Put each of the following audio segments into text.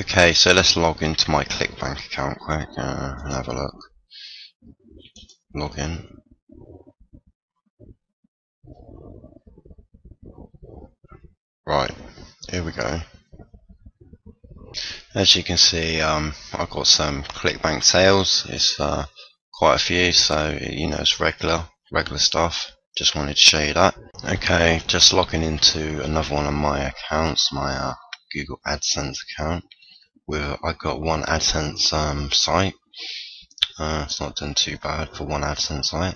Okay, so let's log into my ClickBank account quick and have a look. Log in. Right, here we go. As you can see, I've got some ClickBank sales. It's quite a few, so it's regular stuff. Just wanted to show you that. Okay, just logging into another one of my accounts, my Google AdSense account. I've got one AdSense site. It's not done too bad for one AdSense site.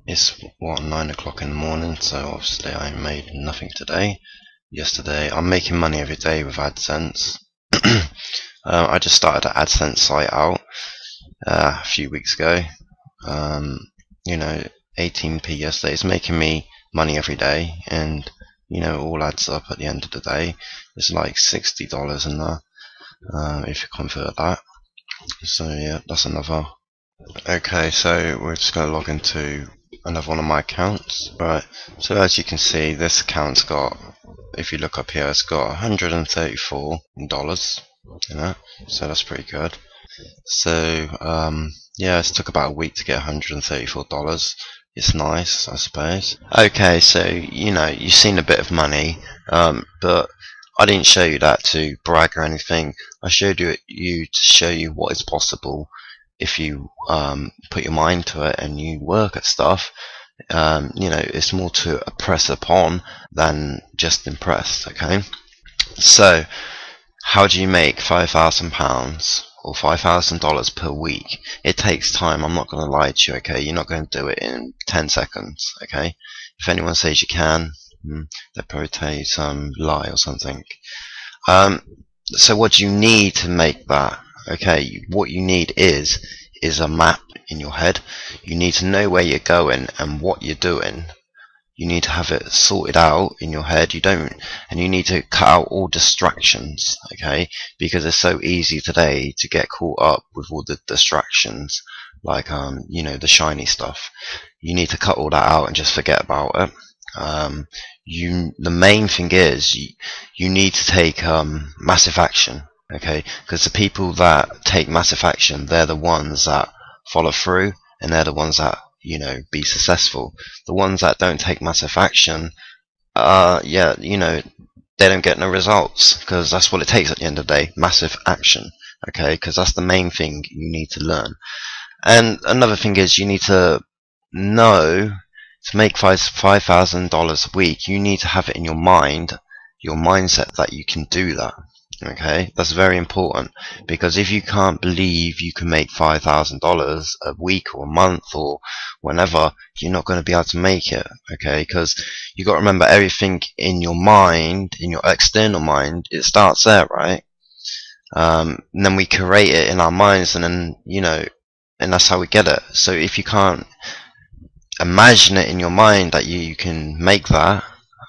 It's 9 o'clock in the morning, so obviously I made nothing today. Yesterday, I'm making money every day with AdSense. I just started an AdSense site out a few weeks ago. 18p yesterday. It's making me money every day, and it all adds up at the end of the day. It's like $60 in there if you convert that. So yeah, that's another. Okay, so we're just going to log into another one of my accounts. Right, so as you can see, this account's got, if you look up here, it's got $134, so that's pretty good. So yeah, it took about a week to get $134. It's nice, I suppose. Okay, so you've seen a bit of money, but I didn't show you that to brag or anything. I showed you to show you what is possible if you put your mind to it and you work at stuff. It's more to impress upon than just impressed. Okay, so how do you make £5,000 or $5,000 per week? It takes time. I'm not going to lie to you. Okay, you're not going to do it in 10 seconds. Okay, if anyone says you can, they probably tell you some lie or something. So what do you need to make that? Okay, what you need is a map in your head. You need to know where you're going and what you're doing. You need to have it sorted out in your head. And you need to cut out all distractions, okay? Because it's so easy today to get caught up with all the distractions, like the shiny stuff. You need to cut all that out and just forget about it. The main thing is you need to take massive action, okay? Because the people that take massive action, they're the ones that follow through, and they're the ones that be successful. The ones that don't take massive action, they don't get no results, because that's what it takes at the end of the day, massive action, okay? Because that's the main thing you need to learn. And another thing is you need to know, to make $5,000 a week, you need to have it in your mind, your mindset, that you can do that. Okay, that's very important, because if you can't believe you can make $5,000 a week or a month or whenever, you're not going to be able to make it. Okay, because you got to remember, everything in your mind, in your external mind, it starts there, right? And then we create it in our minds, and then and that's how we get it. So if you can't imagine it in your mind that you can make that,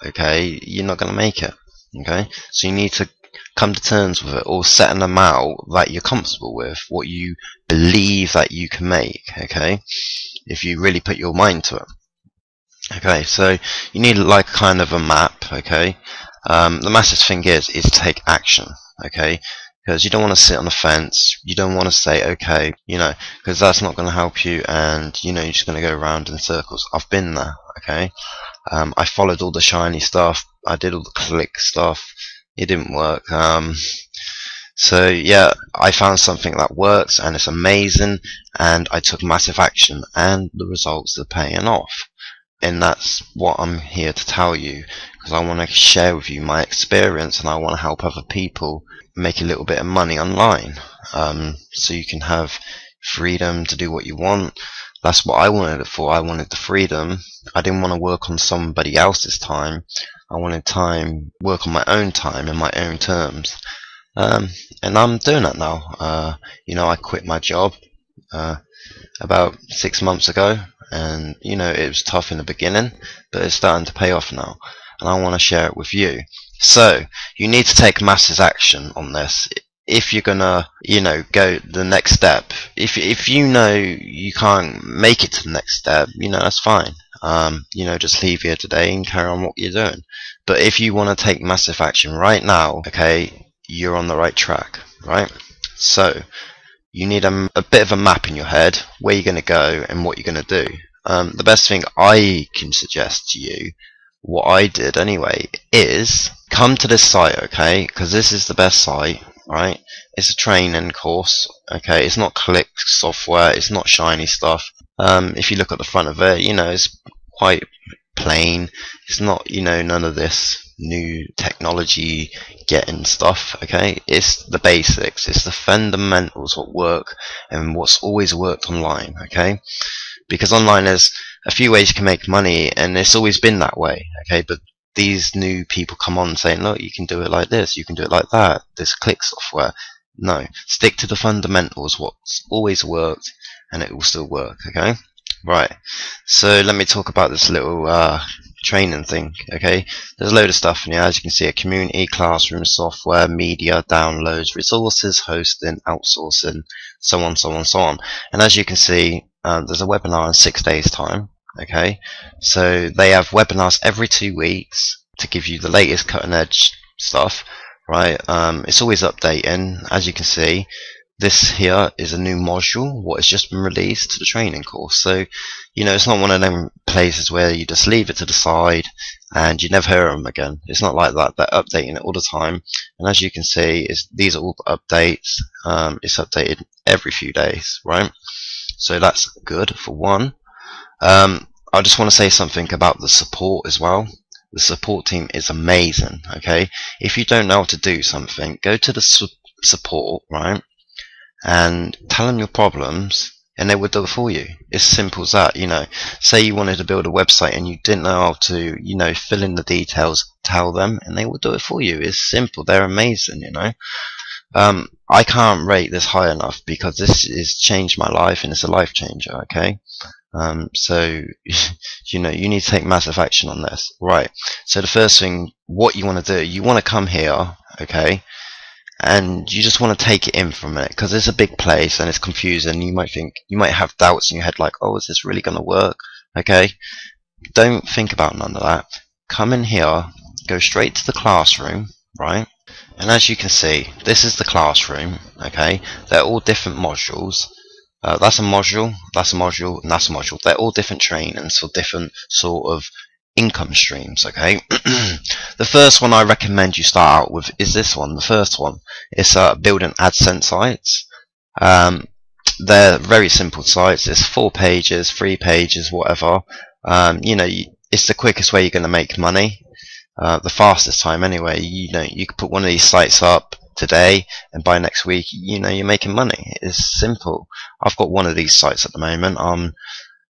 okay, you're not going to make it. Okay, so you need to come to terms with it, or set an amount that you're comfortable with, what you believe that you can make, okay, if you really put your mind to it. Okay, so you need like kind of a map, okay. The massive thing is take action, okay, because you don't want to sit on the fence. You don't want to say okay, because that's not going to help you, and you're just going to go around in circles. I've been there, okay. I followed all the shiny stuff, I did all the click stuff, it didn't work. So yeah, I found something that works and it's amazing, and I took massive action, and the results are paying off. And that's what I'm here to tell you, because I want to share with you my experience, and I want to help other people make a little bit of money online, so you can have freedom to do what you want. That's what I wanted it for. I wanted the freedom. I didn't want to work on somebody else's time. I wanted work on my own time in my own terms, and I'm doing that now. I quit my job about 6 months ago, and it was tough in the beginning, but it's starting to pay off now, and I want to share it with you. So you need to take massive action on this if you're gonna go the next step. If you can't make it to the next step, that's fine. Just leave here today and carry on what you're doing. But if you want to take massive action right now, okay, you're on the right track, right? So you need a bit of a map in your head where you're going to go and what you're going to do. The best thing I can suggest to you, what I did anyway, is come to this site, okay? Because this is the best site, right? It's a training course, okay? It's not click software, it's not shiny stuff. If you look at the front of it, you know, it's quite plain. It's not, you know, none of this new technology getting stuff, okay? It's the basics, it's the fundamentals, what work and what's always worked online, okay? Because online there's a few ways you can make money, and it's always been that way, okay? But these new people come on saying, look, you can do it like this, you can do it like that, this click software. No, stick to the fundamentals, what's always worked, and it will still work, okay? Right, so let me talk about this little training thing, okay? There's a load of stuff in here, as you can see: a community, classroom, software, media, downloads, resources, hosting, outsourcing, so on, so on, so on. And as you can see, there's a webinar in 6 days time, okay? So they have webinars every 2 weeks to give you the latest cutting edge stuff, right? It's always updating. As you can see, this here is a new module what has just been released to the training course. So, you know, it's not one of them places where you just leave it to the side and you never hear them again. It's not like that. They're updating it all the time, and as you can see, these are all the updates. It's updated every few days, right? So that's good for one. I just want to say something about the support as well. The support team is amazing, okay? If you don't know how to do something, go to the support, right, and tell them your problems, and they will do it for you. It's simple as that. You know, say you wanted to build a website and you didn't know how to, you know, fill in the details, tell them, and they will do it for you. It's simple. They're amazing, you know. I can't rate this high enough because this has changed my life, and it's a life changer, okay? So, you know, you need to take massive action on this. Right, so the first thing, what you want to do, you want to come here, okay, and you just want to take it in for a minute, because it's a big place and it's confusing. You might have doubts in your head like, oh, is this really going to work? Okay, don't think about none of that. Come in here, go straight to the classroom, right? And as you can see, this is the classroom, okay? They're all different modules. That's a module, that's a module, and that's a module. They're all different trainings for different sort of income streams, okay? The first one I recommend you start out with is this one, the first one. It's building AdSense sites. They're very simple sites. It's 4 pages, 3 pages, whatever. You know, it's the quickest way you're going to make money. The fastest time anyway. You know, you could put one of these sites up today, and by next week, you know, you're making money. It's simple. I've got one of these sites at the moment. I'm,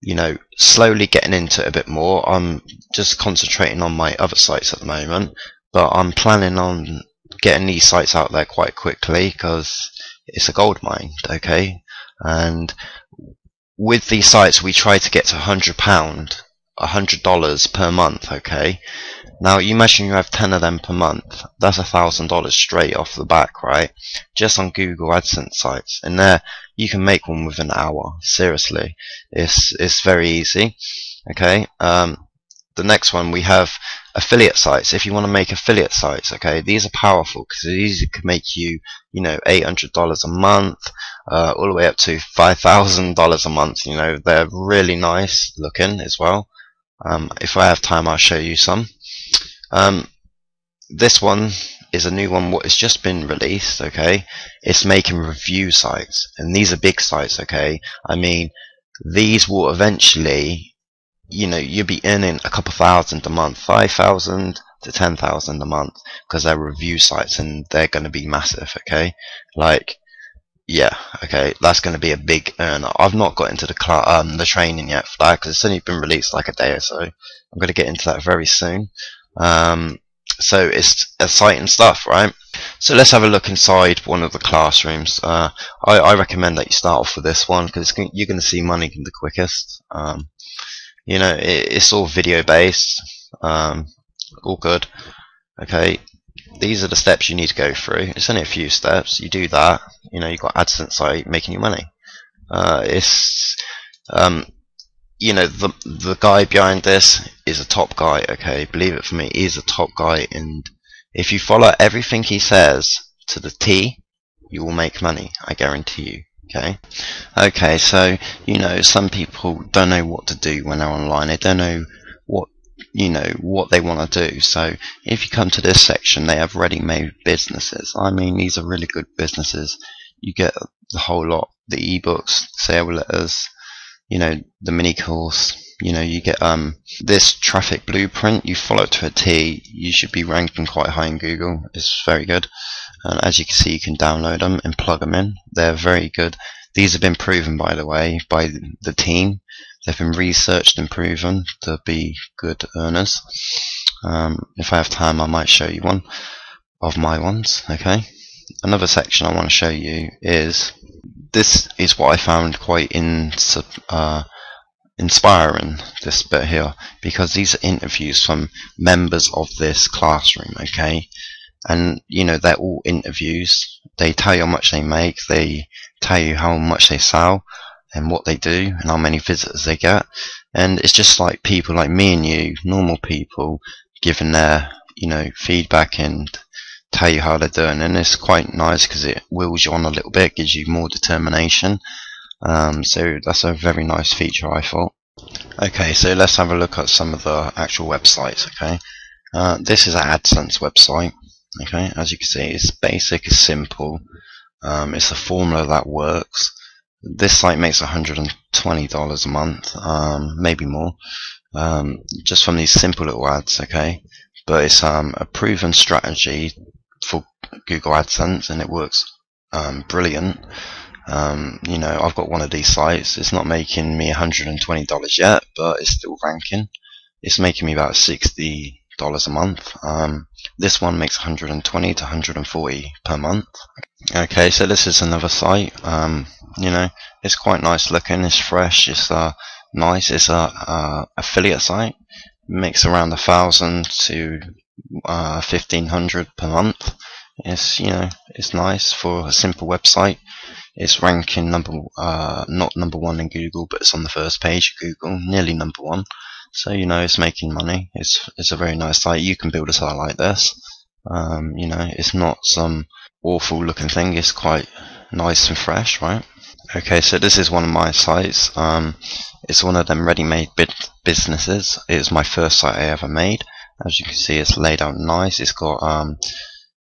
you know, slowly getting into it a bit more. I'm just concentrating on my other sites at the moment, but I'm planning on getting these sites out there quite quickly because it's a gold mine, okay? And with these sites, we try to get to £100, $100 per month, okay? Now, you imagine you have 10 of them per month. That's $1,000 straight off the back, right? Just on Google AdSense sites. And there, you can make one within an hour. Seriously. It's very easy. Okay. The next one, we have affiliate sites. If you want to make affiliate sites, okay, these are powerful because these can make you, you know, $800 a month, all the way up to $5,000 a month. You know, they're really nice looking as well. If I have time, I'll show you some. This one is a new one what has just been released, okay? It's making review sites, and these are big sites, okay? I mean, these will eventually, you know, you'll be earning a couple thousand a month, 5,000 to 10,000 a month, because they're review sites and they're going to be massive, okay? Like, yeah, okay, that's going to be a big earner. I've not got into the training yet for that because it's only been released like a day or so. I'm going to get into that very soon. So it's exciting stuff, right? So let's have a look inside one of the classrooms. I recommend that you start off with this one because you're going to see money the quickest. You know, it's all video based, all good. Okay, these are the steps you need to go through. It's only a few steps. You do that, you know, you've got AdSense site making you money. You know, the guy behind this is a top guy, okay? Believe it for me, he's a top guy, and if you follow everything he says, to the T, you will make money, I guarantee you. Okay, so some people don't know what to do when they're online. They don't know what what they want to do. So if you come to this section, they have ready-made businesses. I mean, these are really good businesses. You get the whole lot: the ebooks, sale letters, the mini course. You get this traffic blueprint. You follow it to a T, you should be ranking quite high in Google. It's very good. And as you can see, you can download them and plug them in. They're very good. These have been proven, by the way, by the team. They've been researched and proven to be good earners. If I have time, I might show you one of my ones. Okay. Another section I want to show you is this is what I found quite inspiring, this bit here, because these are interviews from members of this classroom. Okay. And they're all interviews. They tell you how much they make, they tell you how much they sell and what they do and how many visitors they get. And it's just like people like me and you, normal people, giving their feedback and tell you how they're doing. And it's quite nice because it wheels you on a little bit, gives you more determination. So that's a very nice feature, I thought. Okay, so let's have a look at some of the actual websites. Okay, this is an AdSense website. Okay, as you can see, it's basic, it's simple. It's a formula that works. This site makes $120 a month, maybe more, just from these simple little ads. Okay, but it's a proven strategy for Google AdSense, and it works brilliant. I've got one of these sites. It's not making me $120 yet, but it's still ranking. It's making me about $60 a month. This one makes 120 to 140 per month. Okay, so this is another site. It's quite nice looking. It's fresh. It's nice. It's a affiliate site. It makes around 1,000 to 1,500 per month. It's nice for a simple website. It's ranking not number one in Google, but it's on the first page of Google, nearly number one. So it's making money. It's a very nice site. You can build a site like this. It's not some awful looking thing. It's quite nice and fresh, right? Okay, so this is one of my sites. It's one of them ready-made businesses. It's my first site I ever made. As you can see, it's laid out nice. It's got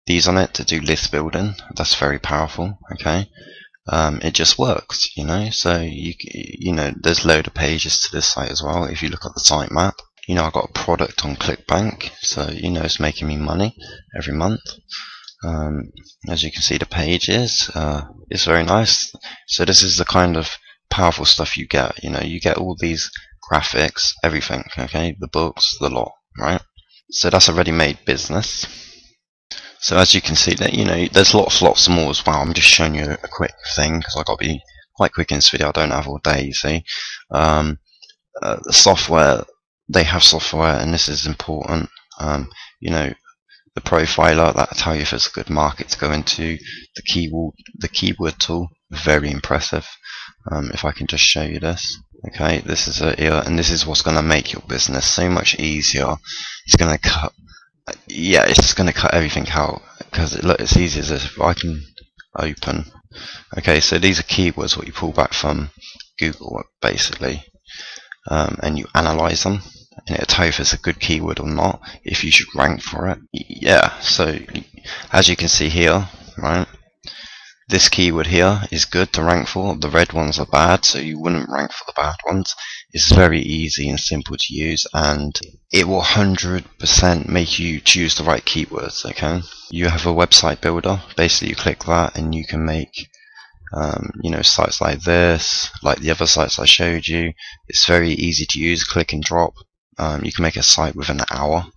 these on it to do list building. That's very powerful. Okay. It just works, so there's load of pages to this site as well. If you look at the sitemap, I've got a product on ClickBank, so it's making me money every month. As you can see, the pages, it's very nice. So this is the kind of powerful stuff you get. You get all these graphics, everything. Okay, the books, the lot, right? So that's a ready-made business. So as you can see, that there's lots more as well. I'm just showing you a quick thing because I've got to be quite quick in this video. I don't have all day, you see. The software, they have software, and this is important. The profiler, that'll tell you if it's a good market to go into. The keyword tool, very impressive. If I can just show you this. Okay, this is it here, and this is what's going to make your business so much easier. It's going to cut. Yeah, it's going to cut everything out because it's easy as this. If I can open. Okay, so these are keywords what you pull back from Google basically, and you analyze them, and it'll tell you if it's a good keyword or not, if you should rank for it. Yeah, so as you can see here, right, this keyword here is good to rank for. The red ones are bad, so you wouldn't rank for the bad ones. It's very easy and simple to use, and it will 100% make you choose the right keywords. Okay, you have a website builder. Basically, you click that, and you can make sites like this, like the other sites I showed you. It's very easy to use. Click and drop. You can make a site within an hour.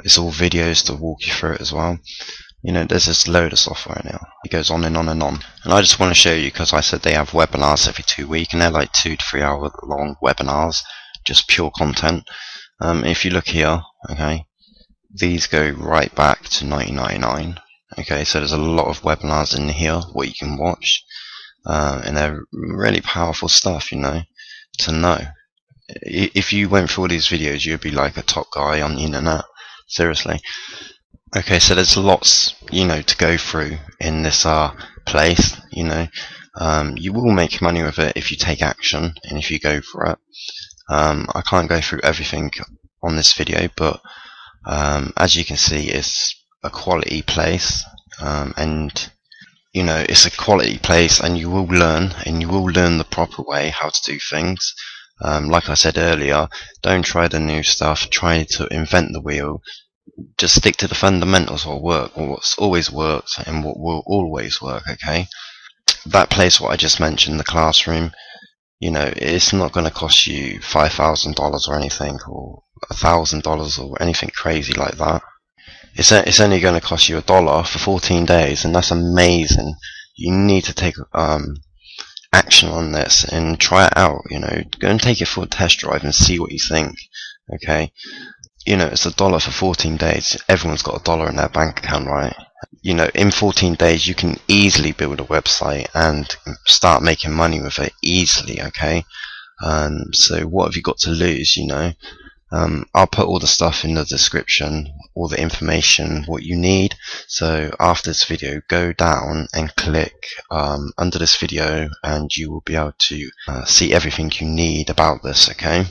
It's all videos to walk you through it as well. There's this load of software now. It goes on and on and on. And I just want to show you because I said they have webinars every 2 weeks, and they're like 2 to 3 hour long webinars, just pure content. If you look here, okay, these go right back to 1999. Okay, so there's a lot of webinars in here what you can watch, and they're really powerful stuff, to know. If you went through all these videos, you'd be like a top guy on the internet. Seriously. Okay, so there's lots, to go through in this place. You will make money with it if you take action and if you go for it. I can't go through everything on this video, but as you can see, it's a quality place, and it's a quality place, and you will learn, the proper way how to do things. Like I said earlier, don't try the new stuff, try to invent the wheel. Just stick to the fundamentals of what's always worked and what will always work, okay? That place what I just mentioned, the classroom, it's not going to cost you $5,000 or anything, or $1,000 or anything crazy like that. It's only going to cost you $1 for 14 days, and that's amazing. You need to take action on this and try it out. Go and take it for a test drive and see what you think, okay? It's $1 for 14 days. Everyone's got $1 in their bank account, right? In 14 days you can easily build a website and start making money with it easily, okay? So what have you got to lose? I'll put all the stuff in the description, all the information, what you need. So after this video, go down and click under this video, and you will be able to see everything you need about this, okay?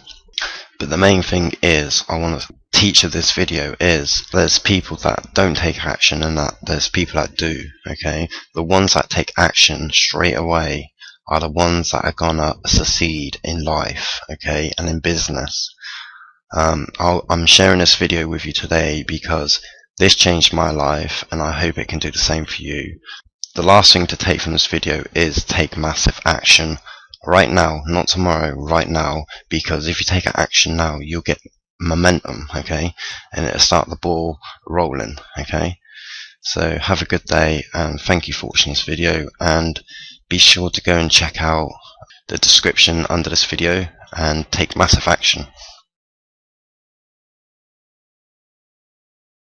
But the main thing is, I want to teach of this video is, there's people that don't take action, and that there's people that do, okay? The ones that take action straight away are the ones that are gonna succeed in life, okay, and in business. I'm sharing this video with you today because this changed my life, and I hope it can do the same for you. The last thing to take from this video is take massive action right now, not tomorrow, right now, because if you take action now, you'll get momentum, okay, and it'll start the ball rolling, okay? So have a good day, and thank you for watching this video, and be sure to go and check out the description under this video and take massive action.